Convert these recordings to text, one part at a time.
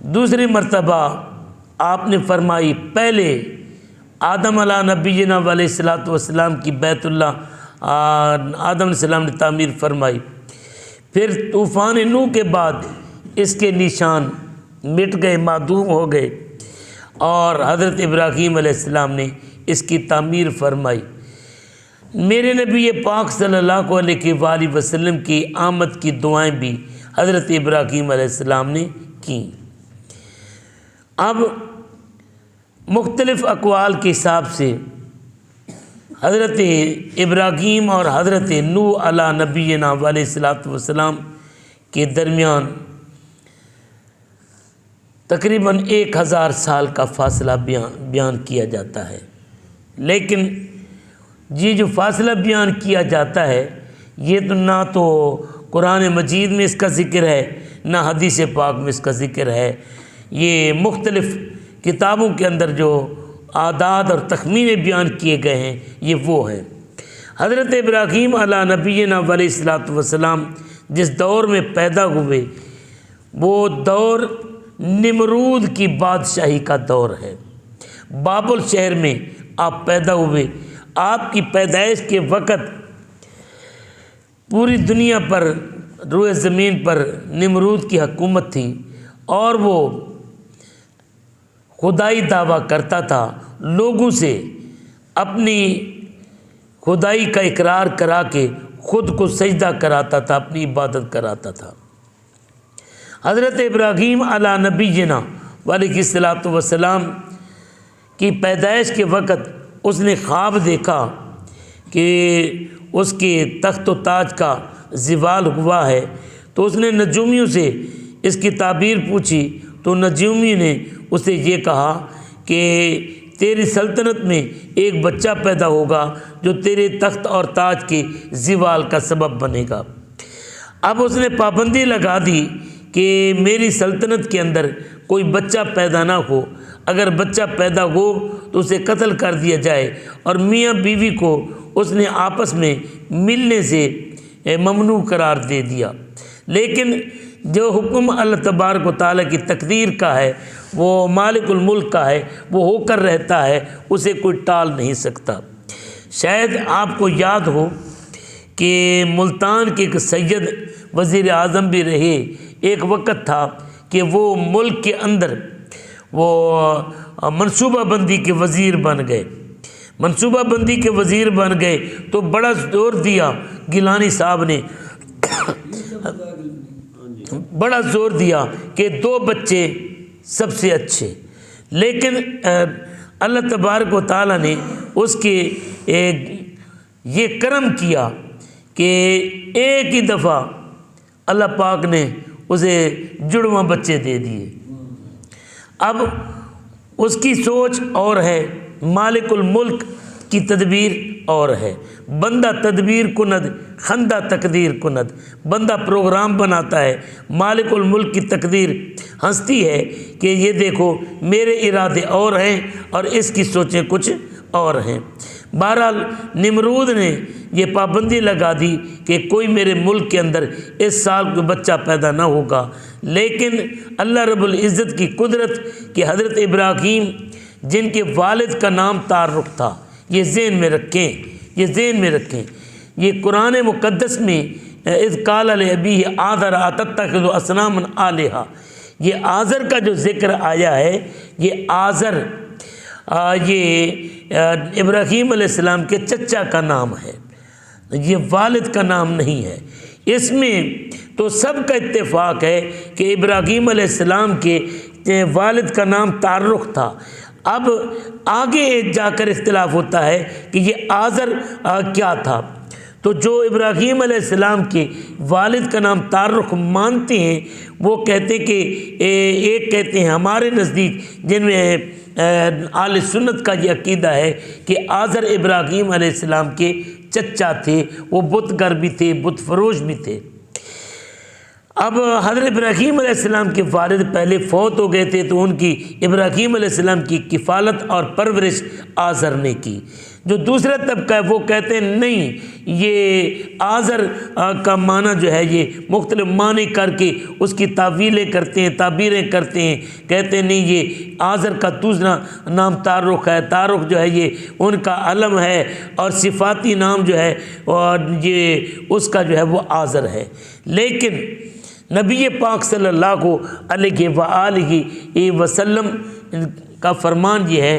दूसरी मर्तबा आपने फरमाई, पहले आदम अला नबीना अलैहिस्सलातु वस्सलाम की बैतुल्लाह आदम अलैहिस्सलाम ने तामीर फरमाई। फिर तूफ़ान नूह के बाद इसके निशान मिट गए, मादूम हो गए, और हज़रत इब्राहीम अलैहिस्सलाम ने इसकी तामीर फरमाई। मेरे नबी पाक सल्लल्लाहु अलैहि वसल्लम की आमद की दुआएं भी हज़रत इब्राहीम अलैहिस्सलाम ने की। अब मुख्तलिफ़ अक़वाल के हिसाब से हज़रत इब्राहीम और हज़रत नूह अला नबीना अलैहिस्सलातु वस्सलाम के दरमियान तकरीबन 1000 साल का फ़ासला बयान किया जाता है। लेकिन ये जो फ़ासला बयान किया जाता है ये तो ना तो कुरान मजीद में इसका ज़िक्र है, ना हदीस पाक में इसका ज़िक्र है। ये मुख्तलिफ़ किताबों के अंदर जो आदाद और तखमीने बयान किए गए हैं ये वो है। हज़रत इब्राहीम अला नबीना अलैहिस्सलातु वस्सलाम जिस दौर में पैदा हुए वो दौर निमरूद की बादशाही का दौर है। बाबुल शहर में आप पैदा हुए। आपकी पैदाइश के वक़्त पूरी दुनिया पर रुए ज़मीन पर निमरूद की हुकूमत थी और वो खुदाई दावा करता था, लोगों से अपनी खुदाई का इकरार करा के ख़ुद को सजदा कराता था, अपनी इबादत कराता था। हज़रत इब्राहीम अला नबीना अलैहिस्सलातु वस्सलाम की पैदाइश के वक़्त उसने ख्वाब देखा कि उसके तख्त व ताज का ज़वाल हुआ है। तो उसने नजूमियों से इसकी ताबीर पूछी तो नजूमी ने उसे ये कहा कि तेरी सल्तनत में एक बच्चा पैदा होगा जो तेरे तख्त और ताज के ज़वाल का सबब बनेगा। अब उसने पाबंदी लगा दी कि मेरी सल्तनत के अंदर कोई बच्चा पैदा ना हो, अगर बच्चा पैदा हो तो उसे कत्ल कर दिया जाए, और मियाँ बीवी को उसने आपस में मिलने से ममनू करार दे दिया। लेकिन जो हुक्म अल्लाह तबारक व तआला की तकदीर का है, वो मालिकुल मुल्क का है, वो होकर रहता है, उसे कोई टाल नहीं सकता। शायद आपको याद हो कि मुल्तान के एक सैयद वज़ीर आज़म भी रहे। एक वक़्त था कि वो मुल्क के अंदर वो मनसूबाबंदी के वज़ीर बन गए। मनसूबाबंदी के वज़ीर बन गए तो बड़ा ज़ोर दिया गिलानी साहब ने बड़ा ज़ोर दिया कि 2 बच्चे सबसे अच्छे। लेकिन अल्लाह तबारक व तआला ने उसके ये करम किया कि एक ही दफ़ा अल्लाह पाक ने उसे जुड़वा बच्चे दे दिए। अब उसकी सोच और है, मालिकुल मुल्क की तदबीर और है। बंदा तदबीर कुनद, खंदा तकदीर कुनद। बंदा प्रोग्राम बनाता है, मालिकुल मुल्क की तकदीर हंसती है कि ये देखो मेरे इरादे और हैं और इसकी सोचें कुछ और हैं। बहरहाल निमरूद ने ये पाबंदी लगा दी कि कोई मेरे मुल्क के अंदर इस साल कोई बच्चा पैदा ना होगा। लेकिन अल्लाह रब्बुल इज़्ज़त की कुदरत कि हज़रत इब्राहीम जिनके वालिद का नाम तारुक था, ये ज़हन में रखें, ये ज़हन में रखें। ये कुरान मुक़द्दस में इज़ क़ाल लिअबीही आज़र अतत्तख़िज़ु असनामन आलिहा, ये आज़र का जो ज़िक्र आया है, ये आज़र ये इब्राहीम अलैहिस्सलाम के चचा का नाम है, ये वालिद का नाम नहीं है। इसमें तो सबका इत्तेफाक है कि इब्राहीम अलैहिस्सलाम के वालिद का नाम तारुक था। अब आगे जाकर इख्तिलाफ होता है कि ये आज़र क्या था। तो जो इब्राहीम अलैहिस्सलाम के वालिद का नाम तारुक मानते हैं वो कहते कि एक कहते हैं हमारे नज़दीक, जिनमें आले सुन्नत का ये अकीदा है कि आज़र इब्राहीम अलैहिस्सलाम के चचा थे, वो बुतगर भी थे, बुत फरोश भी थे। अब हज़रत इब्राहीम अलैहिस्सलाम के वालिद पहले फ़ौत हो गए थे तो उनकी इब्राहीम अलैहिस्सलाम की किफ़ालत और परवरिश आज़र ने की। जो दूसरा तबका है वो कहते हैं नहीं, ये आज़र का माना जो है ये मुख्तलिफ माने करके उसकी तावीलें करते हैं, ताबीरें करते हैं। कहते हैं नहीं, ये आज़र का दूसरा नाम तारुख है, तारुख जो है ये उनका अलम है, और सिफाती नाम जो है और ये उसका जो है वो आज़र है। लेकिन नबी पाक सल्लल्लाहु अलैहि वसल्लम का फरमान ये है,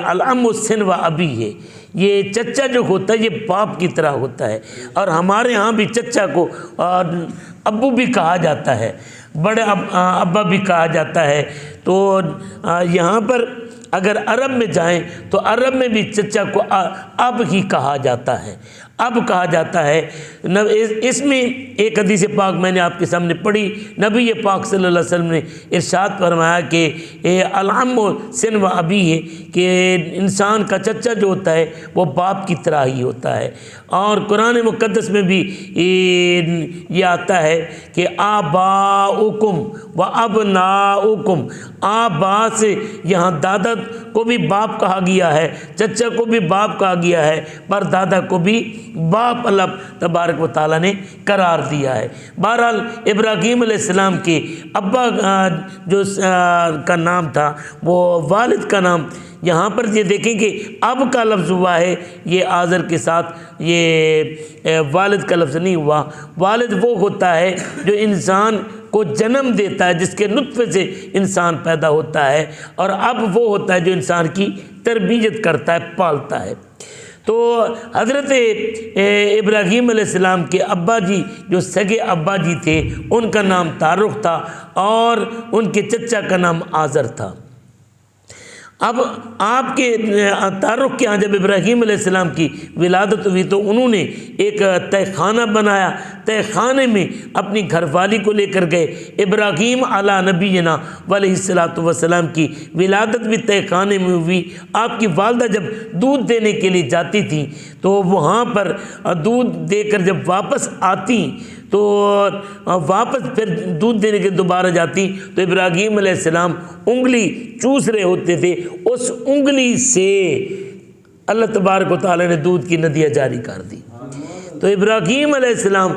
अल-अम्मुस्सिन व अबी है, ये चच्चा जो होता है ये बाप की तरह होता है। और हमारे यहाँ भी चच्चा को अब्बू भी कहा जाता है, बड़े अब्बा भी कहा जाता है। तो यहाँ पर अगर अरब में जाएं तो अरब में भी चच्चा को अब ही कहा जाता है, अब कहा जाता है। इसमें एक हदीस पाक मैंने आपके सामने पढ़ी, नबी पाक सल्लल्लाहु अलैहि वसल्लम ने इरशाद फरमाया कि अल-अम्मु सिन व अबी है, कि इंसान का चच्चा जो होता है वो बाप की तरह ही होता है। और कुरान मुक़द्दस में भी ये आता है कि आबाउकुम व अबनाउकुम, आबा से यहाँ दादा को भी बाप कहा गया है, चच्चा को भी बाप कहा गया है, पर दादा को भी बाप अल्लाह तबारक व तआला ने करार दिया है। बहरहाल इब्राहीम अलैहिस्सलाम के अब्बा जो का नाम था वो वालिद का नाम, यहाँ पर ये देखेंगे अब का लफ्ज़ हुआ है, ये आज़र के साथ ये वालिद का लफ्ज़ नहीं हुआ। वालिद वो होता है जो इंसान को जन्म देता है, जिसके नुत्फ़े से इंसान पैदा होता है, और अब वो होता है जो इंसान की तरबियत करता है, पालता है। तो हज़रत इब्राहीम अलैहिस्सलाम के अब्बा जी जो सगे अब्बा जी थे उनका नाम तारुख था और उनके चच्चा का नाम आज़र था। अब आपके तारुख के यहाँ जब इब्राहीम अलैहिस्सलाम की विलादत हुई तो उन्होंने एक तहखाना बनाया, तहखाने में अपनी घरवाली को लेकर गए। इब्राहीम अला नबीना अलैहिस्सलातु वस्सलाम की विलादत भी तहखाने में हुई। आपकी वालदा जब दूध देने के लिए जाती थी तो वहाँ पर दूध देकर जब वापस आती तो वापस फिर दूध देने के दोबारा जाती तो इब्राहीम अलैहिस्सलाम उंगली चूस रहे होते थे, उस उंगली से अल्लाह तबारक व तआला ने दूध की नदियाँ जारी कर दी। तो इब्राहीम अलैहिस्सलाम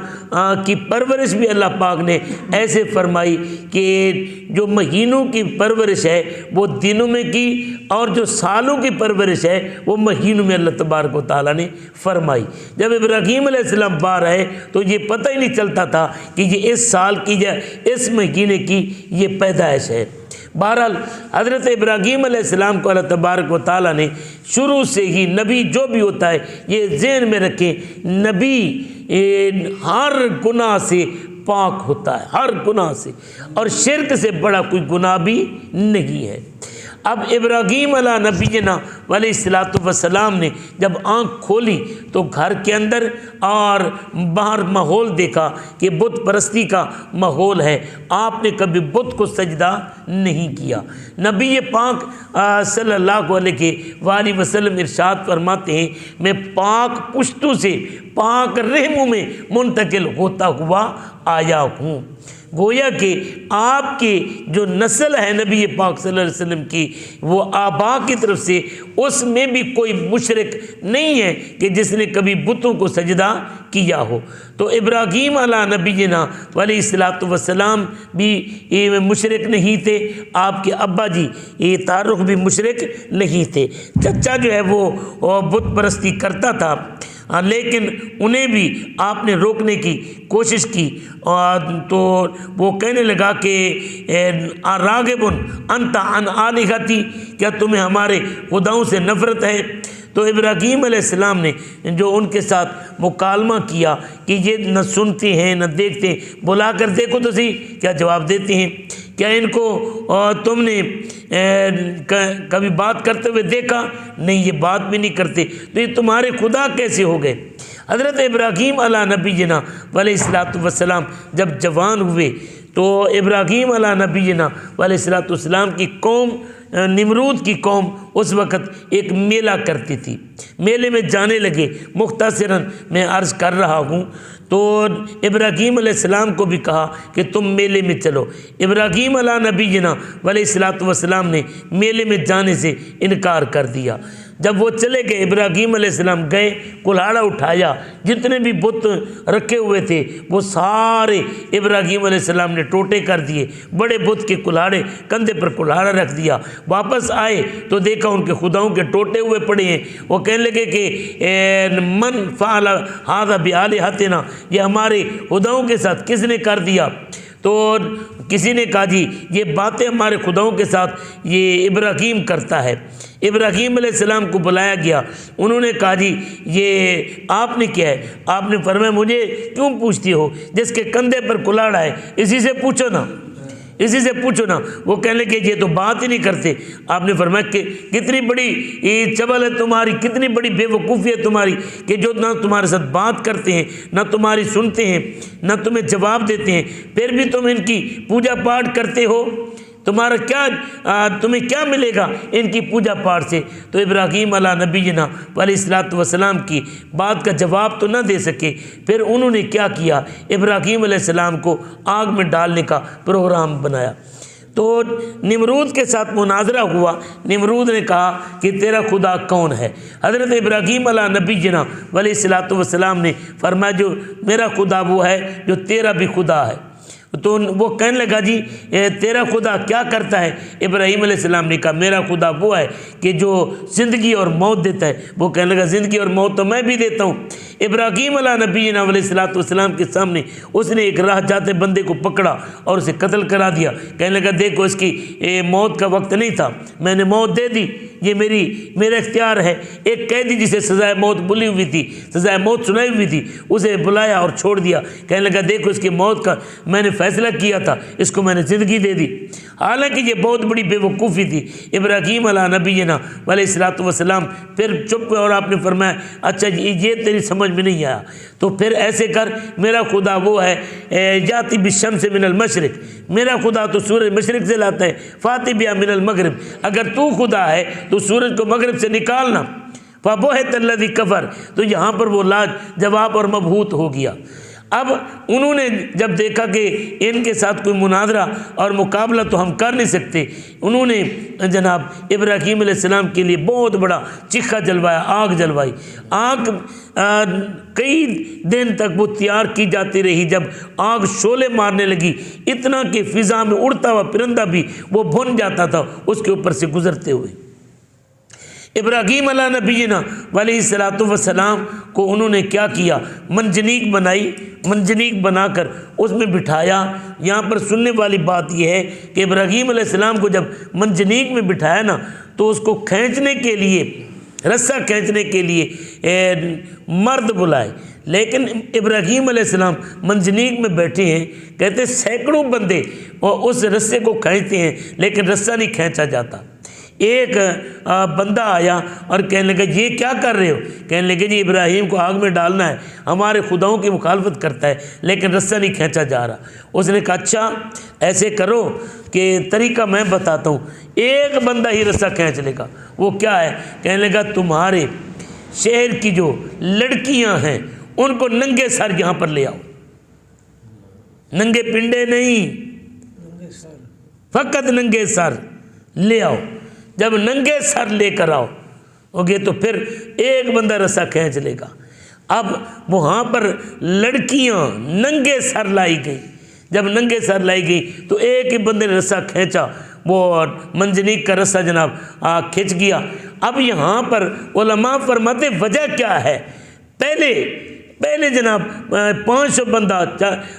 की परवरिश भी अल्लाह पाक ने ऐसे फरमाई कि जो महीनों की परवरिश है वो दिनों में की, और जो सालों की परवरिश है वो महीनों में अल्लाह तबारक व तआला ने फरमाई। जब इब्राहीम अलैहिस्सलाम बाहर आए तो ये पता ही नहीं चलता था कि ये इस साल की या इस महीने की ये पैदाइश है। बहरहाल हज़रत इब्राहीम अलैहिस्सलाम को अल्लाह तबारक व तआला ने शुरू से ही, नबी जो भी होता है ये ज़हन में रखें, नबी हर गुनाह से पाक होता है, हर गुनाह से, और शिर्क से बड़ा कोई गुनाह भी नहीं है। अब इब्राहीम अला नबीना अलैहिस्सलातु वस्सलाम ने जब आँख खोली तो घर के अंदर और बाहर माहौल देखा कि बुत परस्ती का माहौल है। आपने कभी बुत को सजदा नहीं किया। नबी पाक सल्लल्लाहु अलैहि वसल्लम इरशाद फरमाते हैं, मैं पाक पुश्तों से पाक रहमों में मुंतकिल होता हुआ आया हूँ। गोया कि आपकी जो नस्ल है नबी पाक सल्लल्लाहु अलैहि वसल्लम की, वो आबा की तरफ से, उसमें भी कोई मुशरिक नहीं है कि जिसने कभी बुतों को सजदा किया हो। तो इब्राहीम अला नबीना अलैहिस्सलातु वस्सलाम भी मुशरिक नहीं थे, आपके अब्बा जी ये तारुख भी मुशरिक नहीं थे। चच्चा जो है वो बुत परस्ती करता था, लेकिन उन्हें भी आपने रोकने की कोशिश की, तो वो कहने लगा कि रागिबुन अंता अन आलिहती, क्या तुम्हें हमारे खुदाओं से नफ़रत है? तो इब्राहीम अलैहिस्सलाम ने जो उनके साथ मुकालमा किया कि ये न सुनते हैं न देखते हैं, बुला कर देखो तो सही क्या जवाब देते हैं, क्या इनको तुमने कभी बात करते हुए देखा? नहीं, ये बात भी नहीं करते, तो ये तुम्हारे खुदा कैसे हो गए? हज़रत इब्राहीम अला नबीना अलैहिस्सलातु वस्सलाम जब जवान हुए तो इब्राहीम अला नबीना अलैहिस्सलातु वस्सलाम की कौम, निमरूद की कौम उस वक़्त एक मेला करती थी, मेले में जाने लगे। मुख्तसरन मैं अर्ज़ कर रहा हूँ, तो इब्राहीम अलैहिस्सलाम को भी कहा कि तुम मेले में चलो। इब्राहीम अला नबीना अलैहिस्सलातु वस्सलाम ने मेले में जाने से इनकार कर दिया। जब वो चले गए, इब्राहीम अलैहिस्सलाम गए, कुल्हाड़ा उठाया, जितने भी बुत रखे हुए थे वो सारे इब्राहीम अलैहिस्सलाम ने टोटे कर दिए। बड़े बुत के कुल्हाड़े, कंधे पर कुल्हाड़ा रख दिया। वापस आए तो देखा उनके खुदाओं के टोटे हुए पड़े हैं। वो कहने लगे कि मन फ़अल हाज़ा बिआलिहतिना, ये हमारे खुदाओं के साथ किसने कर दिया? तो किसी ने कहा जी ये बातें हमारे खुदाओं के साथ ये इब्राहीम करता है। इब्राहीम अलैहिस्सलाम को बुलाया गया, उन्होंने कहा जी ये आपने क्या है? आपने फरमाया मुझे क्यों पूछती हो, जिसके कंधे पर कुल्हाड़ा है इसी से पूछो ना, इसी से पूछो ना। वो कहने लगे ये तो बात ही नहीं करते। आपने फरमाया कि कितनी बड़ी चबल है तुम्हारी, कितनी बड़ी बेवकूफ़ी है तुम्हारी कि जो ना तुम्हारे साथ बात करते हैं, ना तुम्हारी सुनते हैं, ना तुम्हें जवाब देते हैं, फिर भी तुम इनकी पूजा पाठ करते हो। तुम्हारा क्या तुम्हें क्या मिलेगा इनकी पूजा पाठ से? तो इब्राहीम अला नबीना अलैहिस्सलातु वस्सलाम की बात का जवाब तो ना दे सके। फिर उन्होंने क्या किया, इब्राहीम अलैहिस्सलाम को आग में डालने का प्रोग्राम बनाया। तो निमरूद के साथ मुनाजरा हुआ। निमरूद ने कहा कि तेरा खुदा कौन है? हज़रत इब्राहीम अला नबीना अलैहिस्सलातु वस्सलाम ने फरमाया जो मेरा खुदा वो है जो तेरा भी खुदा है। तो वो कहने लगा जी तेरा खुदा क्या करता है? इब्राहीम अलैहिस्सलाम ने कहा मेरा खुदा वो है कि जो ज़िंदगी और मौत देता है। वो कहने लगा ज़िंदगी और मौत तो मैं भी देता हूँ। इब्राहीम अला नबीना अलैहिस्सलातु वस्सलाम के सामने उसने एक राह जाते बंदे को पकड़ा और उसे कत्ल करा दिया। कहने लगा देखो इसकी मौत का वक्त नहीं था, मैंने मौत दे दी, ये मेरा इख्तियार है। एक कैदी जिसे सज़ाए मौत बुली हुई थी, सज़ाए मौत सुनाई हुई थी, उसे बुलाया और छोड़ दिया। कहने लगा देखो इसकी मौत का मैंने फैसला किया था, इसको मैंने ज़िंदगी दे दी। हालांकि ये बहुत बड़ी बेवकूफ़ी थी। इब्राहीम अला नबीना अलैहिस्सलातु वस्सलाम फिर चुप हुए और आपने फरमाया अच्छा ये तेरी समझ में नहीं आया, तो फिर ऐसे कर, मेरा खुदा वो है जाती बिशम्स मिनल मशरिक, मेरा खुदा तो सूरज मशरिक से लाता है, फाति बिया मिनल मगरिब, अगर तू खुदा है तो सूरज को मगरिब से निकालना। फ़बुहित अल्लज़ी कफ़र, तो यहाँ पर वो लाज जवाब और मबहूत हो गया। अब उन्होंने जब देखा कि इनके साथ कोई मुनाजरा और मुकाबला तो हम कर नहीं सकते, उन्होंने जनाब इब्राहीम अलैहिस्सलाम के लिए बहुत बड़ा चिखा जलवाया, आग जलवाई। आग कई दिन तक वो तैयार की जाती रही। जब आग शोले मारने लगी, इतना कि फ़िज़ा में उड़ता हुआ परिंदा भी वो भुन जाता था उसके ऊपर से गुजरते हुए। इब्राहीम अला नबीना अलैहिस्सलातु वस्सलाम को उन्होंने क्या किया, मंजनीक बनाई, मंजनीक बनाकर उसमें बिठाया। यहाँ पर सुनने वाली बात यह है कि इब्राहीम अलैहिस्सलाम को जब मंजनीक में बिठाया ना, तो उसको खींचने के लिए, रस्सा खींचने के लिए मर्द बुलाए, लेकिन इब्राहीम अलैहिस्सलाम मंजनीक में बैठे हैं। कहते सैकड़ों बंदे उस रस्से को खींचते हैं लेकिन रस्सा नहीं खींचा जाता। एक बंदा आया और कहने लगा ये क्या कर रहे हो? कहने लगे जी इब्राहीम को आग में डालना है, हमारे खुदाओं की मुखालफत करता है लेकिन रस्सा नहीं खींचा जा रहा। उसने कहा अच्छा ऐसे करो कि तरीका मैं बताता हूँ, एक बंदा ही रस्सा खींच लेगा। वो क्या है? कहने लगा तुम्हारे शहर की जो लड़कियां हैं उनको नंगे सर यहाँ पर ले आओ, नंगे पिंडे नहीं, फकत नंगे सर ले आओ। जब नंगे सर लेकर आओ ओके तो फिर एक बंदा रस्सा खींच लेगा। अब वहाँ पर लड़कियाँ नंगे सर लाई गई। जब नंगे सर लाई गई तो एक ही बंदे ने रस्सा खींचा, वो मंजनीक का रस्सा जनाब खिंच गया। अब यहाँ पर उलमा फरमाते वजह क्या है? पहले जनाब 500 बंदा,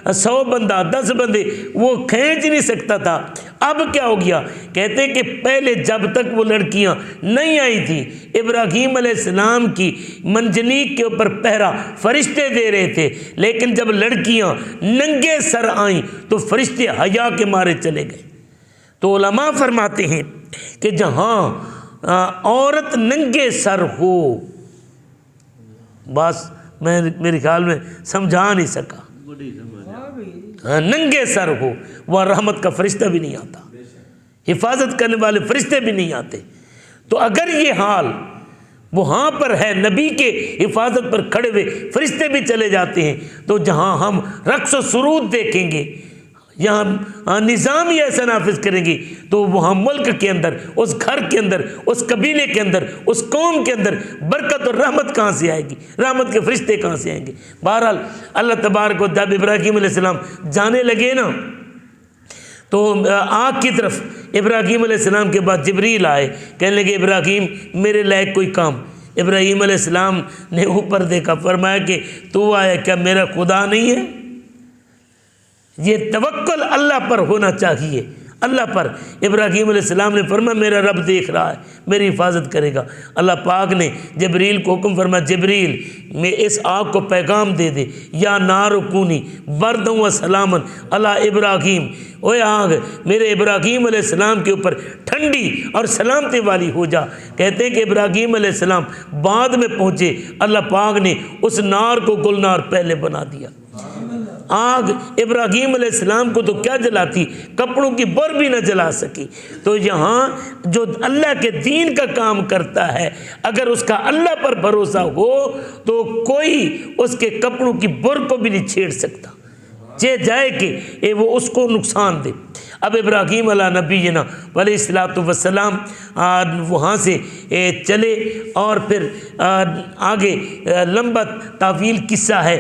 100 बंदा, 10 बंदे वो खींच नहीं सकता था। अब क्या हो गया? कहते हैं कि पहले जब तक वो लड़कियां नहीं आई थी, इब्राहीम अलैहिस्सलाम की मंजनीक के ऊपर पहरा फरिश्ते दे रहे थे, लेकिन जब लड़कियां नंगे सर आईं तो फरिश्ते हया के मारे चले गए। तो उलमा फरमाते हैं कि जहां औरत नंगे सर हो, बस मैं मेरे ख्याल में समझा नहीं सका, नंगे सर हो वह रहमत का फरिश्ता भी नहीं आता, हिफाजत करने वाले फरिश्ते भी नहीं आते। तो अगर ये हाल वहाँ पर है, नबी के हिफाजत पर खड़े हुए फरिश्ते भी चले जाते हैं, तो जहाँ हम रक्स व सुरूद देखेंगे, यहाँ निज़ाम ही ऐसा नाफिज करेंगी तो वहाँ मुल्क के अंदर, उस घर के अंदर, उस कबीले के अंदर, उस कौम के अंदर बरकत और रहमत कहाँ से आएगी, रहमत के फरिश्ते कहाँ से आएंगे। बहरहाल अल्लाह तबारक व तआला इब्राहीम अलैहिस्सलाम जाने लगे ना, तो आग की तरफ इब्राहीम अलैहिस्सलाम के बाद जिब्रील आए, कहने लगे इब्राहीम मेरे लायक कोई काम। इब्राहीम अलैहिस्सलाम ने ऊपर देखा, फरमाया कि तू आया क्या, मेरा खुदा नहीं है। ये तवक्कुल अल्लाह पर होना चाहिए, अल्लाह पर। इब्राहीम अलैहिस्सलाम ने फरमाया मेरा रब देख रहा है, मेरी हिफाजत करेगा। अल्लाह पाक ने जिब्रील को हुक्म फरमाया, जिब्रील में इस आग को पैगाम दे दे, या नार कूनी बरदं व सलामन अला इब्राहीम, ओए आग मेरे इब्राहीम अलैहिस्सलाम के ऊपर ठंडी और सलामती वाली हो जा। कहते हैं कि इब्राहीम अलैहिस्सलाम बाद में पहुँचे, अल्लाह पाक ने उस नार को गुलनार पहले बना दिया। आग इब्राहीम अलैहिस्सलाम को तो क्या जलाती, कपड़ों की बुर भी न जला सकी। तो यहाँ जो अल्लाह के दीन का काम करता है, अगर उसका अल्लाह पर भरोसा हो तो कोई उसके कपड़ों की बुर को भी नहीं छेड़ सकता, चे जाए कि वो उसको नुकसान दे। अब इब्राहीम अला नबीना अलैहिस्सलातु वस्सलाम वहाँ से चले और फिर आगे लंबा तावील किस्सा है।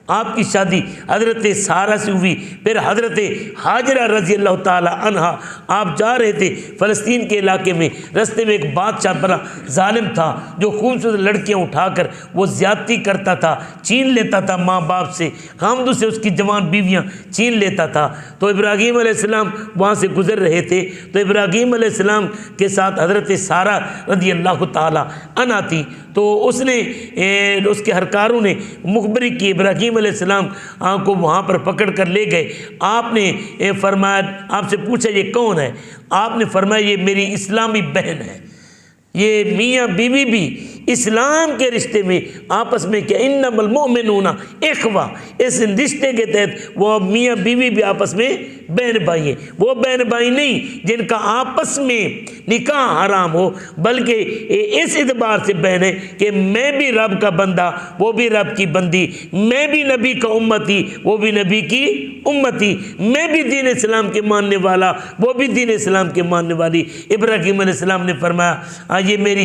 आपकी शादी हज़रत सारा से हुई, फिर हज़रत हाजरा रज़ी अल्लाह ताला अन्हा, आप जा रहे थे फ़लस्तीन के इलाके में, रास्ते में एक बादशाह बड़ा जालिम था जो खूबसूरत लड़कियां उठाकर वो ज़्यादती करता था, छीन लेता था माँ बाप से, खामदों से उसकी जवान बीवियां छीन लेता था। तो इब्राहीम अलैहिस्सलाम वहाँ से गुज़र रहे थे, तो इब्राहीम अलैहिस्सलाम के साथ हज़रत सारा रज़ी अल्लाह ताला अन्हा थी। तो उसके हरकारों ने मुखबरी की, इब्राहीम अलैहिस्सलाम को वहाँ पर पकड़ कर ले गए। आपने फरमाया, आपसे पूछा ये कौन है, आपने फरमाया ये मेरी इस्लामी बहन है। ये मियाँ बीवी भी इस्लाम के रिश्ते में आपस में क्या, इन्नमल मोमिनूना इख्वा, इस रिश्ते के तहत वो मियाँ बीवी भी आपस में बहन भाई हैं। वो बहन भाई नहीं जिनका आपस में निकाह हराम हो, बल्कि इस एतबार से बहन है कि मैं भी रब का बंदा, वो भी रब की बंदी, मैं भी नबी का उम्मती, वो भी नबी की उम्मती, मैं भी दीन इस्लाम के मानने वाला, वो भी दीन इस्लाम के मानने वाली। इब्राहीम अलैहिस्सलाम ने फरमाया ये मेरी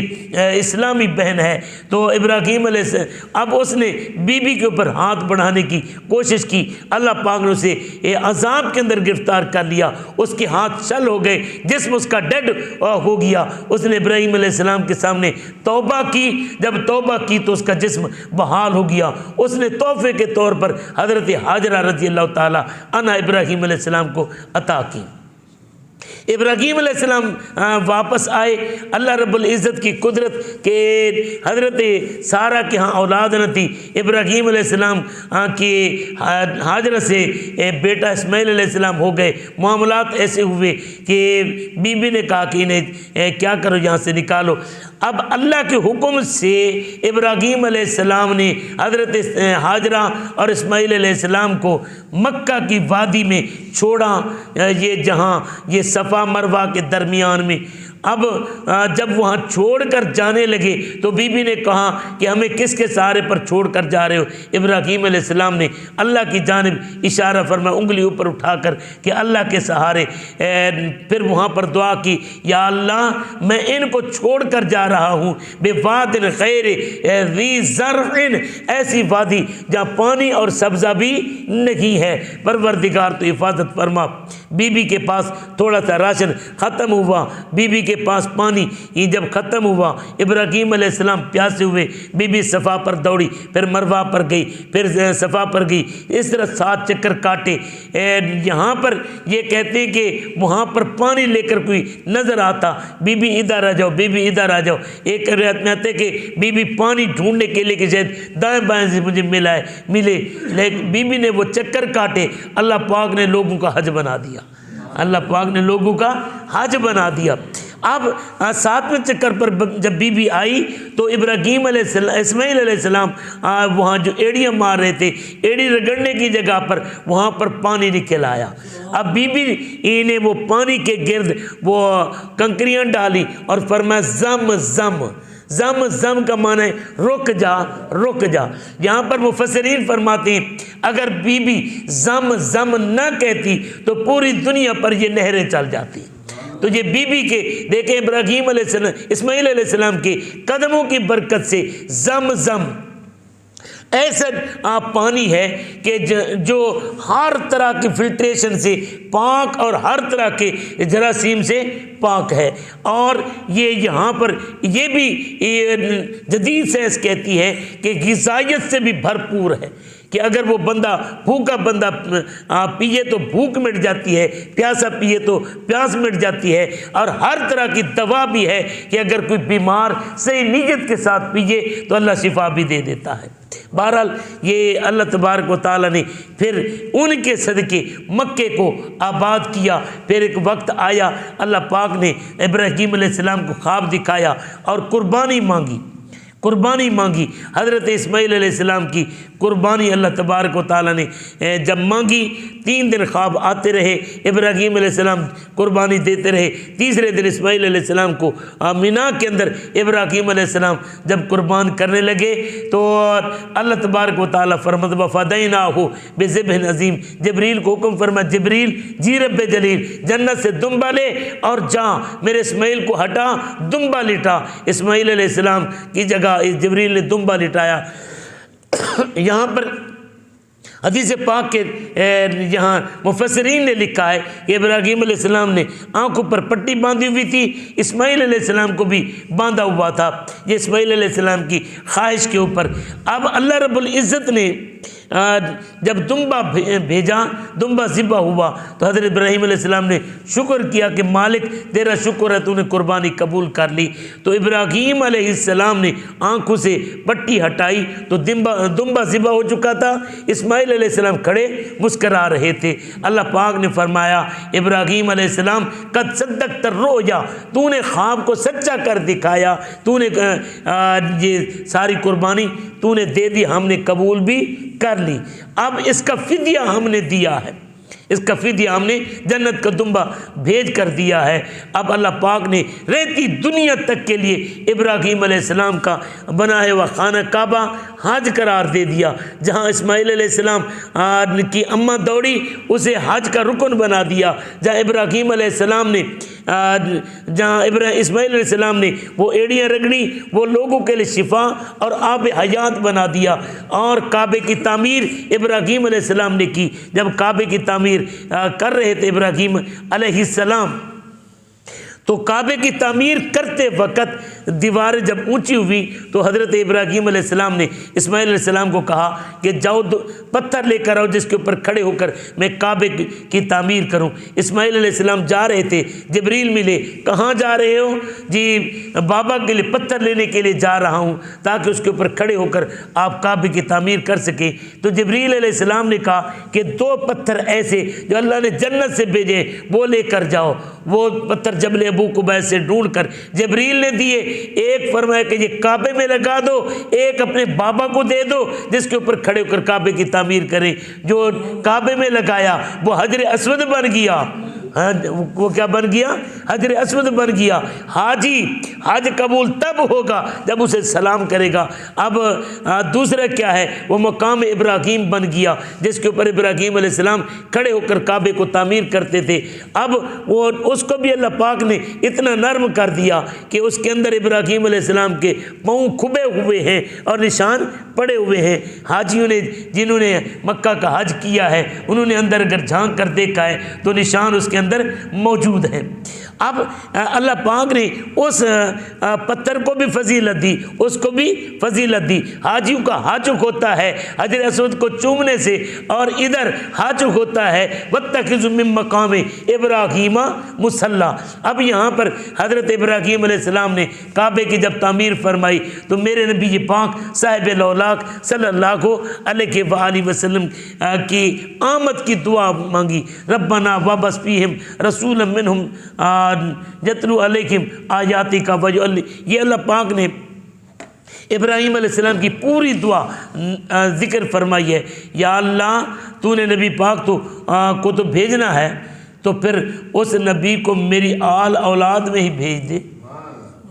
इस्लामी बहन है। तो इब्राहीम अलैहिस्सलाम अब उसने बीबी के ऊपर हाथ बढ़ाने की कोशिश की, अल्लाह पाक ने उसे अजाब के अंदर गिरफ्तार कर लिया, उसके हाथ चल हो गए, जिस्म उसका डेड हो गया। उसने इब्राहीम अलैहिस्सलाम के सामने तौबा की, जब तौबा की तो उसका जिस्म बहाल हो गया। उसने तोहफे के तौर पर हज़रत हाजरा रज़ी अल्लाह ताला अन्हा इब्राहीम अलैहिस्सलाम को अता की। इब्राहीम अलैहिस्सलाम वापस आए, अल्लाह रब्बुल इज़्ज़त की कुदरत के हज़रत सारा के यहाँ औलाद न थी। इब्राहीम अलैहिस्सलाम की हाजरा से बेटा इस्माइल अलैहिस्सलाम हो गए। मामलात ऐसे हुए कि बीबी ने कहा कि इन्हें क्या करो, यहाँ से निकालो। अब अल्लाह के हुक्म से इब्राहीम अलैहिस्सलाम ने हज़रत हाजरा और इस्माइल अलैहिस्सलाम को मक्का की वादी में छोड़ा, ये जहाँ ये सफ़ा मरवा के दरमियान में। अब जब वहाँ छोड़कर जाने लगे तो बीबी ने कहा कि हमें किसके सहारे पर छोड़कर जा रहे हो। इब्राहीम अलैहिस्सलाम ने अल्लाह की जानिब इशारा फरमाया, उंगली ऊपर उठाकर कि अल्लाह के सहारे। फिर वहाँ पर दुआ की, या अल्लाह मैं इनको छोड़कर जा रहा हूँ बेवादिन खैर ज़ी ज़र्इन, ऐसी वादी जहाँ पानी और सब्ज़ा भी नहीं है, परवरदिगार तो हिफाजत फरमा। बीबी के पास थोड़ा सा राशन ख़त्म हुआ, बीबी के पास पानी ये जब ख़त्म हुआ, इब्राहीम अलैहिस्सलाम प्यासे हुए, बीबी सफ़ा पर दौड़ी, फिर मरवा पर गई, फिर सफ़ा पर गई, इस तरह 7 चक्कर काटे। यहाँ पर ये कहते हैं कि वहाँ पर पानी लेकर कोई नज़र आता, बीबी इधर आ जाओ, बीबी इधर आ जाओ। एक रिवायत में आते कि बीबी पानी ढूंढने के लिए कि शायद दाएँ बाएँ से मुझे मिले, लेकिन बीबी ने वो चक्कर काटे, अल्लाह पाक ने लोगों का हज बना दिया, अल्लाह पाक ने लोगों का हज बना दिया। अब 7वें चक्कर पर जब बीबी आई तो इब्राहीम अलैहिस्सलाम इस्माइल अलैहिस्सलाम वहाँ जो एड़ियाँ मार रहे थे, एड़ी रगड़ने की जगह पर वहाँ पर पानी निकल आया। अब बीबी ने वो पानी के गिर्द वो कंकरियाँ डाली और फरमाया ज़म ज़म जम जम का माना है रुक जा रुक जा। यहाँ पर मुफस्सिरीन फरमाते हैं अगर बीबी जम जम न कहती तो पूरी दुनिया पर ये नहरें चल जाती। तो ये बीबी के देखें इब्राहीम अलैहिस्सलाम इस्माइल अलैहिस्सलाम के कदमों की बरकत से जम जम ऐसा पानी है कि जो हर तरह की फिल्ट्रेशन से पाक और हर तरह के जरासीम से पाक है। और ये यहाँ पर ये भी जदीद साइंस कहती है कि ग़िज़ाइयत से भी भरपूर है कि अगर वो बंदा भूखा बंदा पिए तो भूख मिट जाती है, प्यासा पिए तो प्यास मिट जाती है। और हर तरह की दवा भी है कि अगर कोई बीमार सही नीयत के साथ पिए तो अल्लाह शिफा भी दे देता है। बहरहाल ये अल्लाह तबारक व तआला ने फिर उनके सदके मक्के को आबाद किया। फिर एक वक्त आया अल्लाह पाक ने इब्राहीम अलैहिस्सलाम को ख्वाब दिखाया और कुर्बानी मांगी। हज़रत इस्माइल अलैहिस्सलाम की कुर्बानी अल्लाह तबारक व तआला ने जब मांगी 3 दिन ख्वाब आते रहे, इब्राहीम अलैहिस्सलाम कुर्बानी देते रहे। तीसरे दिन इस्माइल अलैहिस्सलाम को मिना के अंदर इब्राहीम अलैहिस्सलाम जब कुर्बान करने लगे तो अल्लाह तबारक व तआला फरमाता वफ़दैनाहु बिज़िब्हिन अज़ीम। जिब्रील को हुक्म फरमा जिब्रील जी रब्बे जलील जन्नत से दुम्बा ले और जा मेरे इस्माइल को हटा दुम्बा लिटा। इस्माइल अलैहिस्सलाम की जगह इस जिब्रील ने दुम्बा लिटाया। यहाँ पर हदीस पाक के यहाँ मुफस्सिरीन ने लिखा है कि इब्राहीम अलैहिस्सलाम ने आंखों पर पट्टी बांधी हुई थी, इस्माइल अलैहिस्सलाम को भी बांधा हुआ था। ये इस्माइल अलैहिस्सलाम की ख्वाहिश के ऊपर अब अल्लाह रब्बुल इज़्ज़त ने जब दुम्बा भेजा, दुम्बा ज़िबा हुआ तो हज़रत इब्राहीम अलैहिस्सलाम ने शुक्र किया कि मालिक तेरा शुक्र है तूने कुर्बानी कबूल कर ली। तो इब्राहीम अलैहिस्सलाम ने आंखों से पट्टी हटाई तो दुम्बा ज़िबा हो चुका था। इस्माइल अलैहिस्सलाम खड़े मुस्करा रहे थे। अल्लाह पाक ने फरमाया इब्राहीम अलैहिस्सलाम कद सद्दक़्त रोया, तूने ख्वाब को सच्चा कर दिखाया, तूने ये सारी कुर्बानी तूने दे दी, हमने कबूल भी कर ली। अब इसका फिदिया हमने दिया है, इसका फिदिया हमने जन्नत का दुम्बा भेज कर दिया है। अब अल्लाह पाक ने रहती दुनिया तक के लिए इब्राहीम अलैहिस्सलाम का बनाया हुआ खाना काबा हज करार दे दिया। जहाँ इस्माइल अलैहिस्सलाम की अम्मा दौड़ी उसे हज का रुकन बना दिया। जहाँ इब्राहीम अलैहिस्सलाम ने इस्माइल अलैहिस्सलाम ने वो एड़ियाँ रगड़ी, वो लोगों के लिए शिफा और आब हयात बना दिया। और काबे की तामीर इब्राहीम अलैहिस्सलाम ने की। जब काबे की तामीर कर रहे थे इब्राहीम अलैहिस्सलाम तो काबे की तामीर करते वक़्त दीवारें जब ऊंची हुई तो हज़रत इब्राहीम अलैहिस्सलाम ने इस्माइल अलैहिस्सलाम को कहा कि जाओ पत्थर लेकर आओ जिसके ऊपर खड़े होकर मैं काबे की तामीर करूं। इस्माइल अलैहिस्सलाम जा रहे थे, जिब्रील मिले, कहाँ जा रहे हो? जी बाबा के लिए पत्थर लेने के लिए जा रहा हूं ताकि उसके ऊपर खड़े होकर आप काबे की तामीर कर सकें। तो जिब्रील अलैहिस्सलाम ने कहा कि 2 पत्थर ऐसे जो अल्लाह ने जन्नत से भेजे वो लेकर जाओ। वो पत्थर जबल अबू कुबैस से ढूंढ कर जिब्रील ने दिए। एक फरमाया कि ये काबे में लगा दो, एक अपने बाबा को दे दो जिसके ऊपर खड़े होकर काबे की तामीर करें। जो काबे में लगाया वो हजर अस्वद बन गया। हाँ, वो क्या बन गया? हजर अस्वद बन गया। हाजी हज कबूल तब होगा जब उसे सलाम करेगा। अब दूसरा क्या है? वो मकाम इब्राहीम बन गया जिसके ऊपर इब्राहीम अलैहिस्सलाम खड़े होकर काबे को तामीर करते थे। अब वो उसको भी अल्लाह पाक ने इतना नरम कर दिया कि उसके अंदर इब्राहीम अलैहिस्सलाम के पाँव खुबे हुए हैं और निशान पड़े हुए हैं। हाजियों ने जिन्होंने मक्का का हज किया है उन्होंने अंदर अगर झांक कर देखा है तो निशान उसके अंदर मौजूद है। अब अल्लाह पाक ने उस पत्थर को भी फजीलत दी, उसको भी फजीलत दी। हाजियों का हाजुक होता है हजर अस्वद को चूमने से और इधर हाजुक होता है वत्तखिज़ु मिन मकाम इब्राहीम मुसल्ला। अब यहाँ पर हज़रत इब्राहीम अलैहिस्सलाम ने काबे की जब तामीर फरमाई तो मेरे नबी पाक साहिब लौलाक सल्लल्लाहु अलैहि वसल्लम की आमद की दुआ मांगी। रब्बना वबस फीहिम रसूलन मिनहुम यतलू अलैहिम आयाति का वजअल। ये अल्लाह पाक ने इब्राहीम अलैहिस्सलाम की पूरी दुआ जिक्र फरमाई है। या अल्लाह तूने नबी पाक को तो भेजना है तो फिर उस नबी को मेरी आल औलाद में ही भेज दे।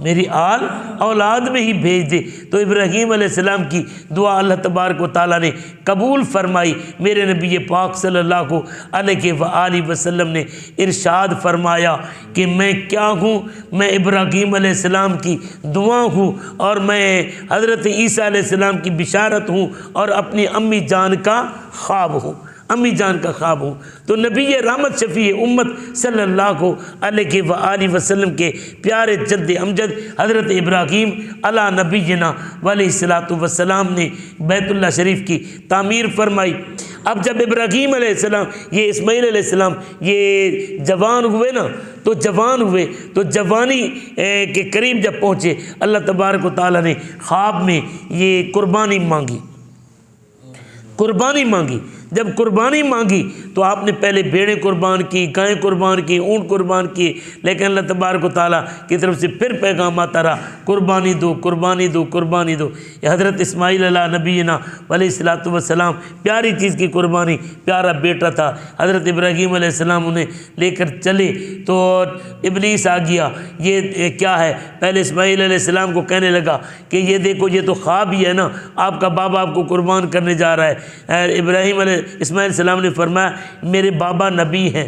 मेरी आल औलाद में ही भेज दे। तो इब्राहीम अलैहिस्सलाम की दुआ अल्लाह तबारक व तआला ने कबूल फरमाई। मेरे नबी पाक सल्लल्लाहु अलैहि वसल्लम ने इरशाद फरमाया कि मैं क्या हूँ, मैं इब्राहीम अलैहिस्सलाम की दुआ हूँ और मैं हज़रत ईसा अलैहिस्सलाम की बिशारत हूँ और अपनी अम्मी जान का ख्वाब हूँ, अम्मी जान का ख्वाब हूँ। तो नबी रहमत शफ़ी उम्मत सल्लल्लाहु अलैहि वसल्लम के प्यारे जद्द अमजद हज़रत इब्राहीम अला नबीना वलैहिस्सलातु वस्सलाम ने बैतुल्लाह शरीफ की तामीर फरमाई। अब जब इब्राहीम अलैहिस्सलाम ये इस्माईल अलैहिस्सलाम ये जवान हुए ना, तो जवान हुए तो जवानी के करीब जब पहुँचे, अल्लाह तबारक व तआला ने ख्वाब में ये कुर्बानी मांगी, कुर्बानी मांगी। जब कुर्बानी मांगी तो आपने पहले भेड़ें कुर्बान की, गायें कुर्बान की, ऊँट कुर्बान किए, लेकिन अल्लाह तबारक व तआला की तरफ से फिर पैगाम आता रहा, कुर्बानी दो, कुर्बानी दो, कुर्बानी दो। हज़रत इस्माईल अला नबीना अलैहिस्सलातु वस्सलाम प्यारी चीज़ की कुर्बानी, प्यारा बेटा था। हज़रत इब्राहीम अलैहिस्सलाम उन्हें लेकर चले तो इब्लीस आ गया, ये क्या है। पहले इस्माईल अलैहिस्सलाम को कहने लगा कि ये देखो, ये तो ख्वाब ही है ना, आपका बाबा आपको कुर्बान करने जा रहा है। इब्राहीम इस्माईल सलाम ने फरमाया मेरे बाबा नबी हैं,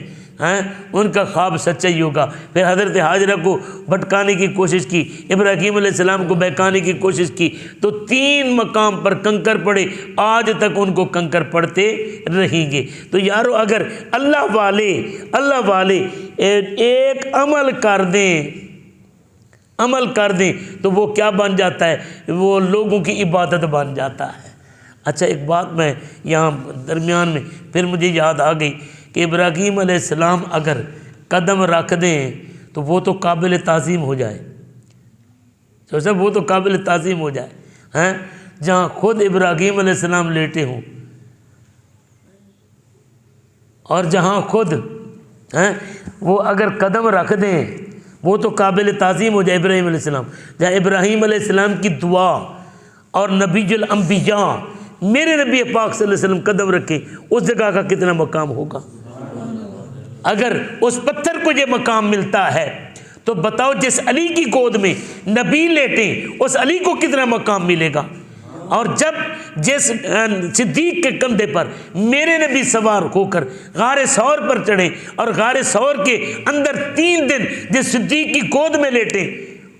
उनका ख्वाब सच्चा ही होगा। फिर हज़रत हाजरा को भटकाने की कोशिश की, इब्राहीम अलैहिस्सलाम को बहकाने की कोशिश की, तो 3 मकाम पर कंकर पड़े, आज तक उनको कंकर पड़ते रहेंगे। तो यारो अगर अल्लाह वाले एक अमल कर दें, अमल कर दें तो वो क्या बन जाता है, वो लोगों की इबादत बन जाता है। अच्छा, एक बात मैं यहाँ दरमियान में फिर मुझे याद आ गई कि इब्राहीम अलैहिस्सलाम अगर कदम रख दें तो वो तो काबिल ताज़ीम हो जाए, सोचा वो तो काबिल ताज़ीम हो जाए हैं। जहाँ खुद इब्राहीम अलैहिस्सलाम लेटे हों और जहाँ खुद हैं वो अगर कदम रख दें वो तो काबिल ताज़ीम हो जाए इब्राहीम अलैहिस्सलाम। जहाँ इब्राहीम अलैहिस्सलाम की दुआ और नबीजुल अंबिया मेरे नबी पाक सल्लल्लाहु अलैहि वसल्लम कदम रखे, उस जगह का कितना मकाम होगा। अगर उस पत्थर को ये मकाम मिलता है तो बताओ जिस अली की गोद में नबी लेटे उस अली को कितना मकाम मिलेगा। और जब जिस सिद्दीक के कंधे पर मेरे नबी सवार होकर गारे सौर पर चढ़े और गारे सौर के अंदर 3 दिन जिस सिद्दीक की गोद में लेटे,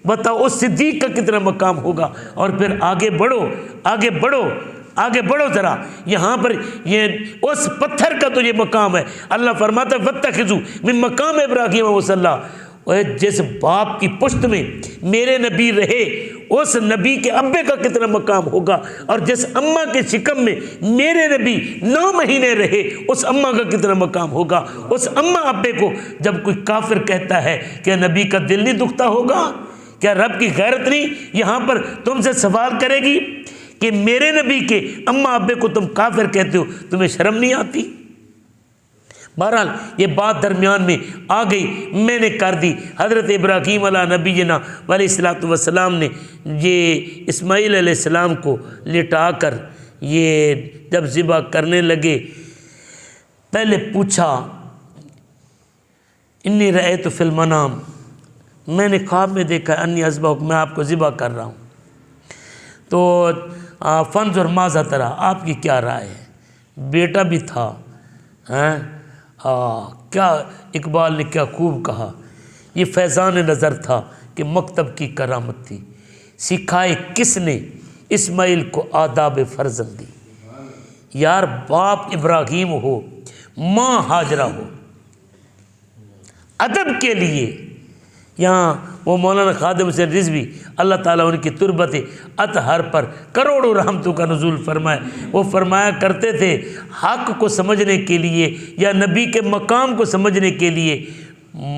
बताओ उस सिद्दीक का कितना मकाम होगा। और फिर आगे बढ़ो, आगे बढ़ो, आगे बढ़ो ज़रा, यहाँ पर ये उस पत्थर का तो ये मकाम है। अल्लाह फरमाता है वत्तखिज़ू मिन मकाम इब्राहीम मुसल्ला। जिस बाप की पुश्त में मेरे नबी रहे उस नबी के अब्बे का कितना मकाम होगा। और जिस अम्मा के शिकम में मेरे नबी 9 महीने रहे उस अम्मा का कितना मकाम होगा। उस अम्मा अब्बे को जब कोई काफिर कहता है क्या नबी का दिल नहीं दुखता होगा? क्या रब की गैरत नहीं यहाँ पर तुमसे सवाल करेगी कि मेरे नबी के अम्मा अब्बे को तुम काफिर कहते हो, तुम्हें शर्म नहीं आती? बहरहाल ये बात दरमियान में आ गई, मैंने कर दी। हज़रत इब्राहीम अला नबीना अलैहिस्सलातु वस्सलाम ने ये इस्माईल अलैहिस्सलाम को लिटा कर ये जब ज़िबा करने लगे, पहले पूछा इन्नी रअयतु फिल मनाम, मैंने ख्वाब में देखा अन्नी अज़बहुक, मैं आपको ज़िबा कर रहा हूँ। तो फंजुर माज़ा तरा, आपकी क्या राय है? बेटा भी था हैं। क्या इकबाल ने क्या खूब कहा, ये फैज़ान नज़र था कि मकतब की करामत थी, सिखाए किसने इस्माइल को आदाब फर्जंदी। यार बाप इब्राहीम हो, माँ हाजरा हो, अदब के लिए यहाँ वो मौलाना खादिम हुसैन रिजवी अल्लाह ताला उनकी तुरबत अतहर पर करोड़ों रहमतों का नुज़ूल फरमाए, वो फरमाया करते थे हक़ को समझने के लिए या नबी के मकाम को समझने के लिए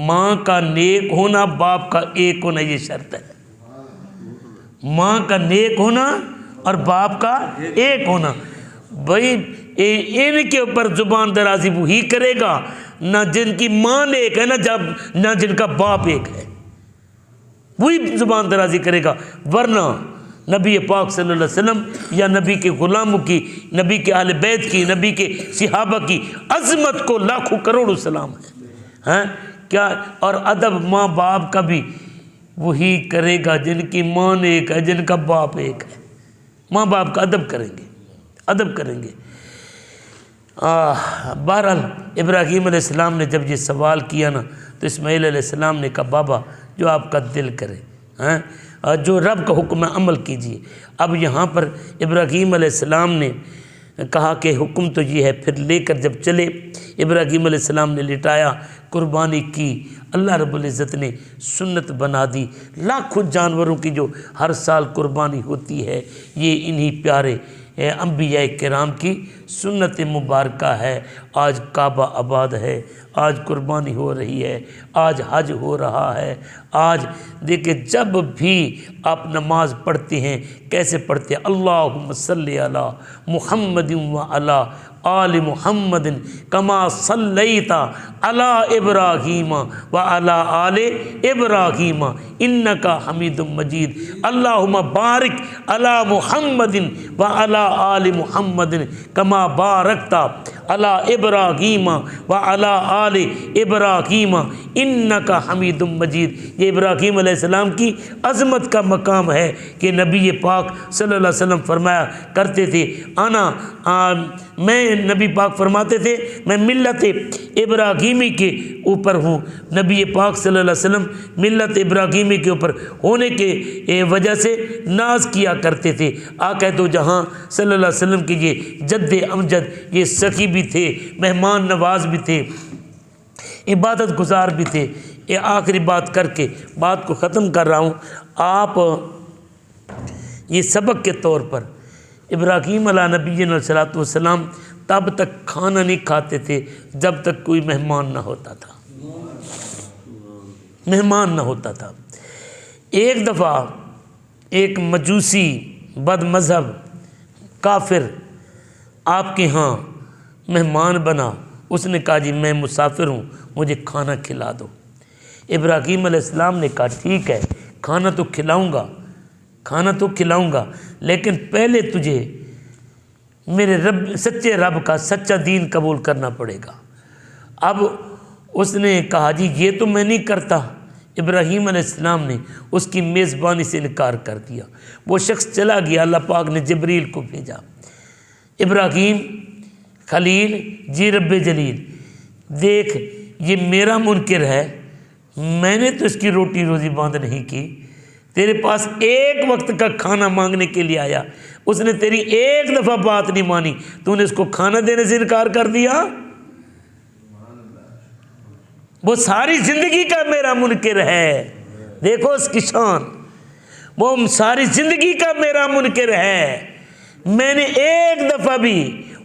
माँ का नेक होना बाप का एक होना ये शर्त है। माँ का नेक होना और बाप का एक होना। भाई इनके ऊपर जुबान दराजी वही करेगा ना जिनकी माँ एक है ना जिनका बाप एक है, वही जुबान दराजी करेगा। वरना नबी पाक सल्लल्लाहु अलैहि वसल्लम या नबी के ग़ुलामों की, नबी के अहले बैत की, नबी के सहाबा की अज़मत को लाखों करोड़ों सलाम है। हैं क्या? और अदब माँ बाप का भी वही करेगा जिनकी माँ एक है, जिनका बाप एक है। माँ बाप का अदब करेंगे, अदब करेंगे। बहरहाल इब्राहीम अलैहिस्सलाम ने जब ये सवाल किया ना, तो इस्माईल अलैहिस्सलाम ने कहा बाबा जो आपका दिल करे, हैं, जो रब का हुक्म है अमल कीजिए। अब यहाँ पर इब्राहीम अलैहिस्सलाम ने कहा कि हुक्म तो ये है। फिर लेकर जब चले, इब्राहीम अलैहिस्सलाम ने लिटाया, कुर्बानी की। अल्लाह रब्बुल इज़्ज़त ने सुन्नत बना दी। लाखों जानवरों की जो हर साल कुर्बानी होती है, ये इन्हीं प्यारे अंबिया किराम की सुन्नत मुबारका है। आज काबा आबाद है, आज कुर्बानी हो रही है, आज हज हो रहा है। आज देखिए जब भी आप नमाज पढ़ते हैं कैसे पढ़ते हैं, अल्लाहुम्मा सल्ली अला मुहम्मदिन व अला आल मुहम्मदिन कमा सल्लैता अला इब्राहीम व अला आल इब्राहीम इन्नका हमीदुम मजीद। अल्लाहुम्मा बारिक अला मुहम्मदिन व अला आल मुहम्मदिन कमा बारकता अला इब्राहीम व अला आल इब्राहीम इन्नका हमीदुम मजीद। ये इब्राहीम अलैहिस्सलाम की अज़मत का मकाम है कि नबी पाक सल्लल्लाहु अलैहि वसल्लम फरमाया करते थे, मैं नबी पाक फरमाते थे मैं मिल्लत इब्राहीमी के ऊपर हूँ। नबी पाक सल्लल्लाहु अलैहि वसल्लम मिल्लत इब्राहीमी के ऊपर होने के वजह से नाज किया करते थे। आका दो जहाँ सल्लल्लाहु अलैहि वसल्लम के ये जद्दे अमजद, ये सखी भी थे, मेहमान नवाज भी थे, इबादत गुजार भी थे। ये आखिरी बात करके बात को ख़त्म कर रहा हूँ। आप ये सबक के तौर पर इब्राहीम अला नबीना सल्लल्लाहु अलैहि वसल्लम तब तक खाना नहीं खाते थे जब तक कोई मेहमान ना होता था, मेहमान ना होता था। एक दफ़ा एक मजूसी बदमज़हब काफिर आपके यहाँ मेहमान बना। उसने कहा जी मैं मुसाफिर हूँ, मुझे खाना खिला दो। इब्राहीम अलैहिस्सलाम ने कहा ठीक है, खाना तो खिलाऊंगा, खाना तो खिलाऊंगा, लेकिन पहले तुझे मेरे रब, सच्चे रब का सच्चा दीन कबूल करना पड़ेगा। अब उसने कहा जी ये तो मैं नहीं करता। इब्राहीम अलैहिस्सलाम ने उसकी मेज़बानी से इनकार कर दिया। वो शख्स चला गया, अल्लाह पाक ने जिब्रील को भेजा। इब्राहीम खलील जी रब्बे जलील, देख ये मेरा मुनकिर है, मैंने तो इसकी रोटी रोज़ी बंद नहीं की, तेरे पास एक वक्त का खाना मांगने के लिए आया, उसने तेरी एक दफ़ा बात नहीं मानी, तूने उसको खाना देने से इनकार कर दिया। वो सारी ज़िंदगी का मेरा मुनकिर है, देखो उसकी शान, वो सारी ज़िंदगी का मेरा मुनकिर है। मैंने एक दफ़ा भी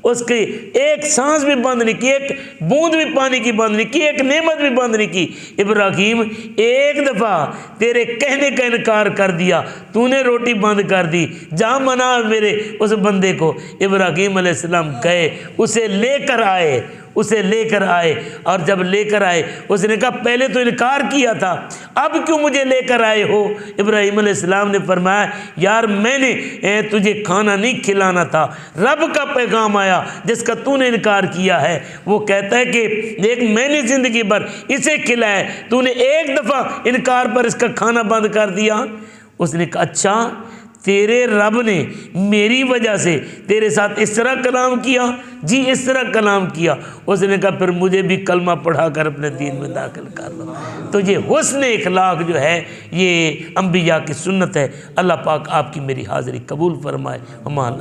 उसकी एक सांस भी बंद नहीं की, एक बूंद भी पानी की बंद नहीं की, एक नेमत भी बंद नहीं की। इब्राहीम एक दफ़ा तेरे कहने का इनकार कर दिया, तूने रोटी बंद कर दी, जा मना मेरे उस बंदे को। इब्राहीम अलैहिस्सलाम गए, उसे लेकर आए, उसे लेकर आए, और जब लेकर आए उसने कहा पहले तो इनकार किया था, अब क्यों मुझे लेकर आए हो। इब्राहीम अलैहिस्सलाम ने फरमाया यार मैंने तुझे खाना नहीं खिलाना था, रब का पैगाम आया जिसका तूने इनकार किया है। वो कहता है कि देख मैंने ज़िंदगी भर इसे खिलाया, तूने एक दफ़ा इनकार पर इसका खाना बंद कर दिया। उसने कहा अच्छा तेरे रब ने मेरी वजह से तेरे साथ इस तरह कलाम किया। जी इस तरह कलाम किया। उसने कहा फिर मुझे भी कलमा पढ़ा कर अपने दीन में दाखिल कर लो। तो ये हुस्न इखलाक जो है ये अंबिया की सुन्नत है। अल्लाह पाक आपकी मेरी हाज़िरी कबूल फरमाए। अमान।